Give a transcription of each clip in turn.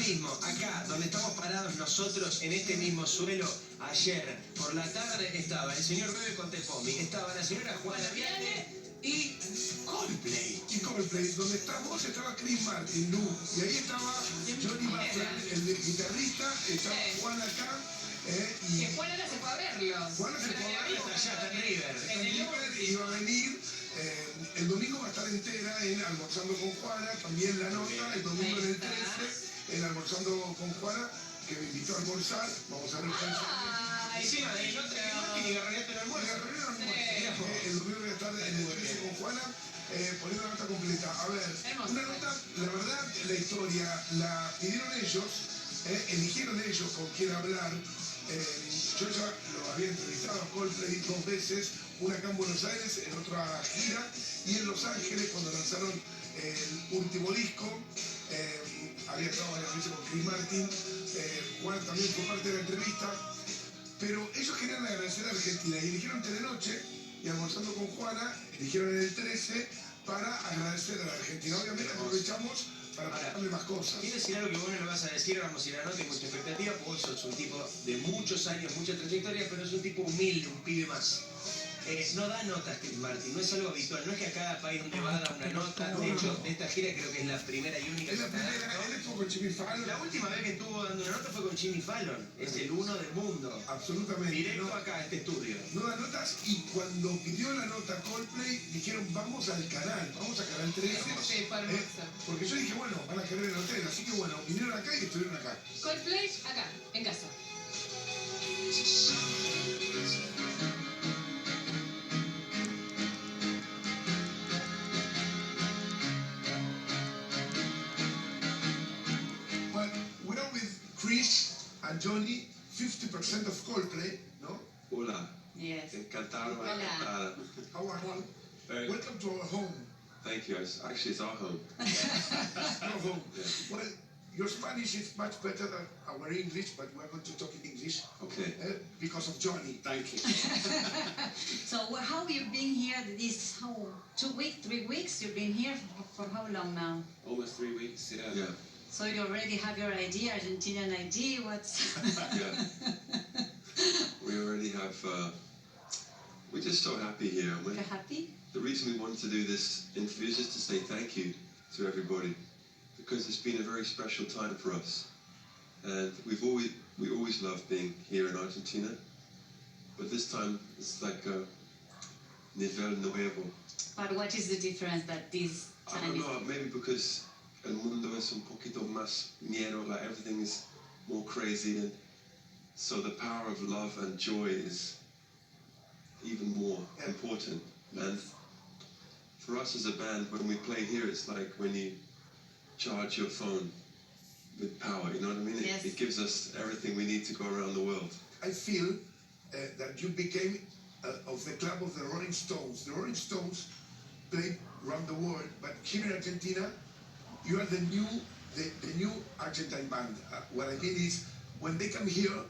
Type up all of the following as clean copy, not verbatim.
mismo, acá, donde estamos parados nosotros, en este mismo suelo, ayer por la tarde estaba el señor Bebe Contepomi, estaba la señora Juana Viale y Codplay. Y Codplay, donde estamos estaba Chris Martin, Lu, y ahí estaba Johnny Buffett, el guitarrista, estaba Juan acá. Que Juan ahora se fue a verlo. Juan se fue a verlo. Allá está en River. Iba a venir. El domingo va a estar entera en Almorzando con Juana, también la nota, el domingo en el 13, en Almorzando con Juana, que me invitó a almorzar. Vamos a ver el Encima de el otro y Garroneaste el almuerzo. El domingo voy a estar en el 13 con Juana, poniendo la nota completa. A ver, una nota, la verdad, la historia la pidieron ellos, eligieron ellos con quién hablar. Yo ya lo había entrevistado a Codplay 2 veces, una acá en Buenos Aires, en otra gira, y en Los Ángeles cuando lanzaron el último disco. Había estado varias veces con Chris Martin, Juan también fue parte de la entrevista, pero ellos querían agradecer a Argentina y eligieron Telenoche y Almorzando con Juana, eligieron en el 13 para agradecer a la Argentina. Obviamente aprovechamos para preguntarle más cosas. Quiero decir algo que vos no lo vas a decir, vamos a ir a la nota y mucha expectativa, porque vos sos un tipo de muchos años, mucha trayectoria, pero es un tipo humilde, un pibe más. No da notas Chris Martin, no es algo habitual, no es que a cada país donde va a dar una nota. De hecho, de esta gira creo que es la primera y única. Es la primera, él estuvo con Jimmy Fallon. La última vez que estuvo dando una nota fue con Jimmy Fallon, es el uno del mundo. Absolutamente. Directo acá a este estudio. No da notas, y cuando pidió la nota Codplay, dijeron vamos al canal, vamos a Canal 13. Porque yo dije, bueno, van a querer el hotel, así que bueno, vinieron acá y estuvieron acá. Codplay acá, en casa. Well, we're with Chris and Johnny, 50% of Codplay, no? Hola. Yes. Encantado. Hola. How are you? Very, Welcome to our home. thank you. Actually, it's our home. Your home. Yeah. Well, your Spanish is much better than our English, but we're going to talk in English Okay. because of Johnny. Thank you. So how have you been here this 2 weeks, 3 weeks? You've been here for how long now? Almost 3 weeks. Yeah. Yeah. So you already have your ID, Argentinian ID, what's... Yeah. We already have. We're just so happy here. You're happy? The reason we wanted to do this interview is just to say thank you to everybody, because it's been a very special time for us, and we always love being here in Argentina, but this time it's like a nivel nuevo. But what is the difference that this I time don't is... know, maybe because el mundo es un poquito más miedo, like everything is more crazy, and so the power of love and joy is even more important. And for us as a band, when we play here, it's like when you charge your phone with power, you know what I mean? Yes. It gives us everything we need to go around the world. I feel that you became of the club of the Rolling Stones. The Rolling Stones played around the world, but here in Argentina, you are the new Argentine band. What I mean is, when they come here,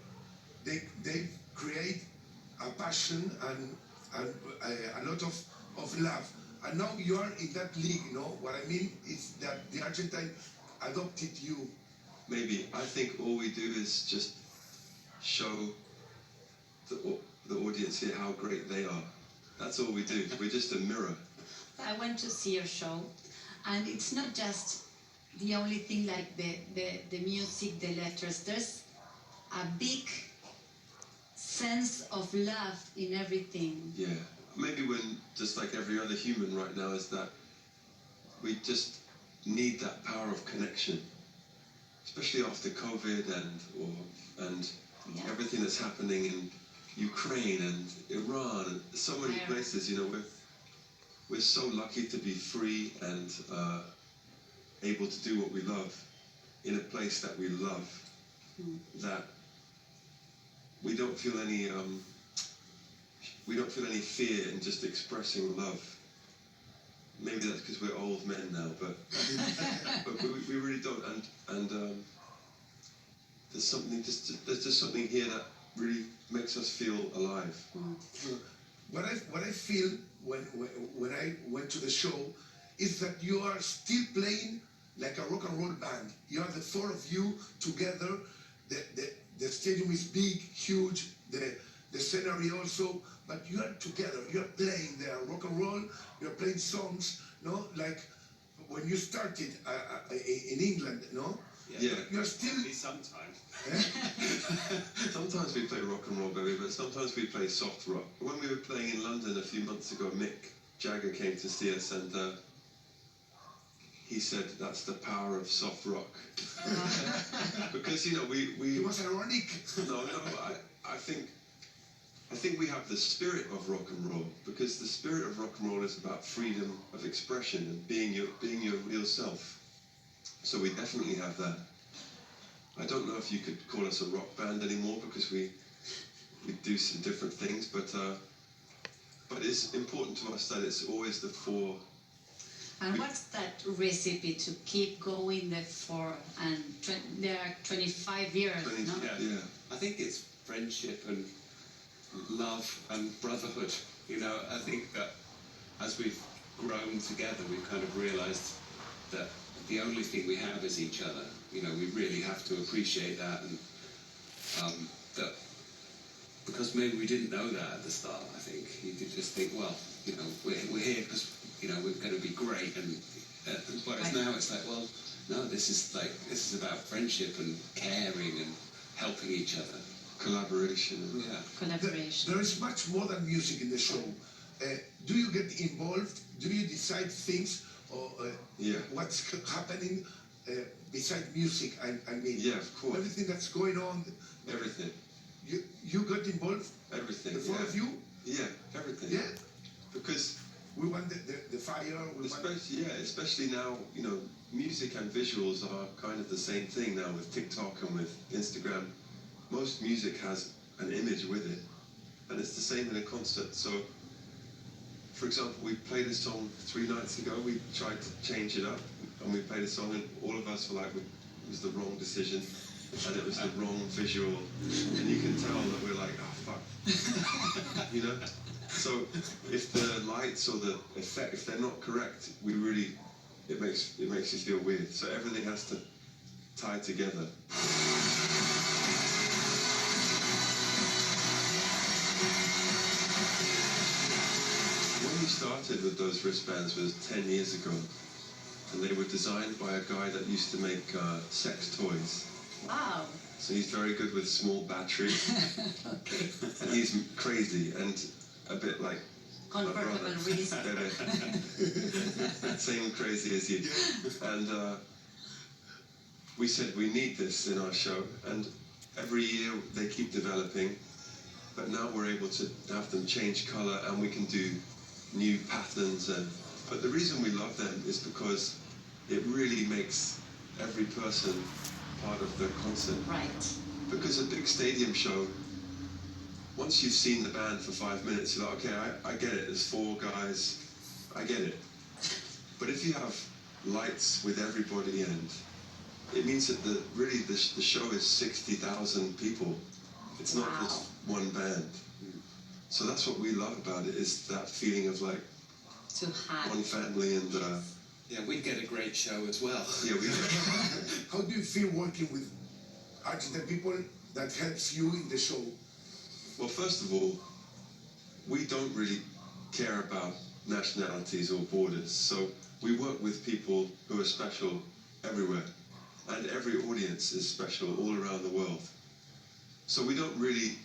they create a passion and a lot of love. And now you are in that league, you know? What I mean is that the Argentine adopted you. Maybe. I think all we do is just show the audience here how great they are. That's all we do. We're just a mirror. I went to see your show, and it's not just the only thing like the music, the letters. There's a big sense of love in everything. Yeah. Maybe when, just like every other human right now, is that we just need that power of connection, especially after COVID and everything that's happening in Ukraine and Iran and so many places. You know, we're so lucky to be free and able to do what we love in a place that we love. That we don't feel any fear in just expressing love. Maybe that's because we're old men now, but we really don't. And there's just something here that really makes us feel alive. What I feel when I went to the show is that you are still playing like a rock and roll band. You are the four of you together. The stadium is big, huge. The scenery also, but you are together. You are playing there rock and roll. You are playing songs, no? Like when you started in England, no? Yeah. You are still. Sometimes. Sometimes we play rock and roll, baby, but sometimes we play soft rock. When we were playing in London a few months ago, Mick Jagger came to see us, and he said that's the power of soft rock. Because It was ironic. No, I think we have the spirit of rock and roll, because the spirit of rock and roll is about freedom of expression and being your real self. So we definitely have that. I don't know if you could call us a rock band anymore, because we do some different things, but it's important to us that it's always the four. And what's that recipe to keep going there are 25 years, 20, no? Yeah. I think it's friendship and love and brotherhood. I think that as we've grown together, we've kind of realised that the only thing we have is each other. We really have to appreciate that, and that because maybe we didn't know that at the start. I think you could just think, well, we're here because we're going to be great, and whereas now it's like, well, no, this is about friendship and caring and helping each other. Collaboration. Yeah. Collaboration. There is much more than music in the show. Do you get involved? Do you decide things, or what's happening beside music? I mean, Yeah, of course. Everything that's going on. Everything. You got involved? Everything. The four of you? Yeah, everything. Yeah. Because We want the fire. especially now, music and visuals are kind of the same thing now with TikTok and with Instagram. Most music has an image with it, and it's the same in a concert. So, for example, we played a song 3 nights ago. We tried to change it up, and we played a song, and all of us were like, it was the wrong decision, and it was the wrong visual, and you can tell that we're like, oh fuck, So if the lights or the effect, if they're not correct, it makes you feel weird. So everything has to tie together. When we started with those wristbands was 10 years ago, and they were designed by a guy that used to make sex toys. Wow. So he's very good with small batteries, Okay. and he's crazy and a bit like Convertible wrist. Same crazy as you. And we said we need this in our show, and every year they keep developing, but now we're able to have them change color, and we can do new patterns. But the reason we love them is because it really makes every person part of the concert. Right. Because a big stadium show, once you've seen the band for 5 minutes, you're like, okay, I get it, there's 4 guys, I get it. But if you have lights with everybody, and it means that the show is 60,000 people. It's not just one band. So that's what we love about it, is that feeling of like To have. one family, and Yeah, we get a great show as well. yeah, we How do you feel working with Argentine people that helps you in the show? Well, first of all, we don't really care about nationalities or borders. So we work with people who are special everywhere. And every audience is special all around the world. So we don't really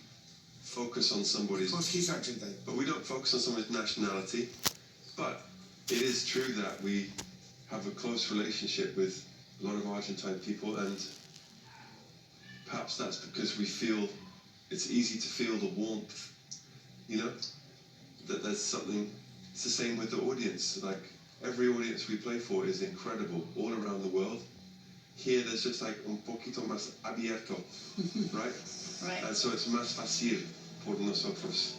focus on somebody's... Because he's Argentine. But we don't focus on somebody's nationality. But it is true that we have a close relationship with a lot of Argentine people, and perhaps that's because we feel it's easy to feel the warmth, that there's something. It's the same with the audience. Like every audience we play for is incredible all around the world. Here there's just like un poquito más abierto, right? Right. And so it's más fácil por nosotros.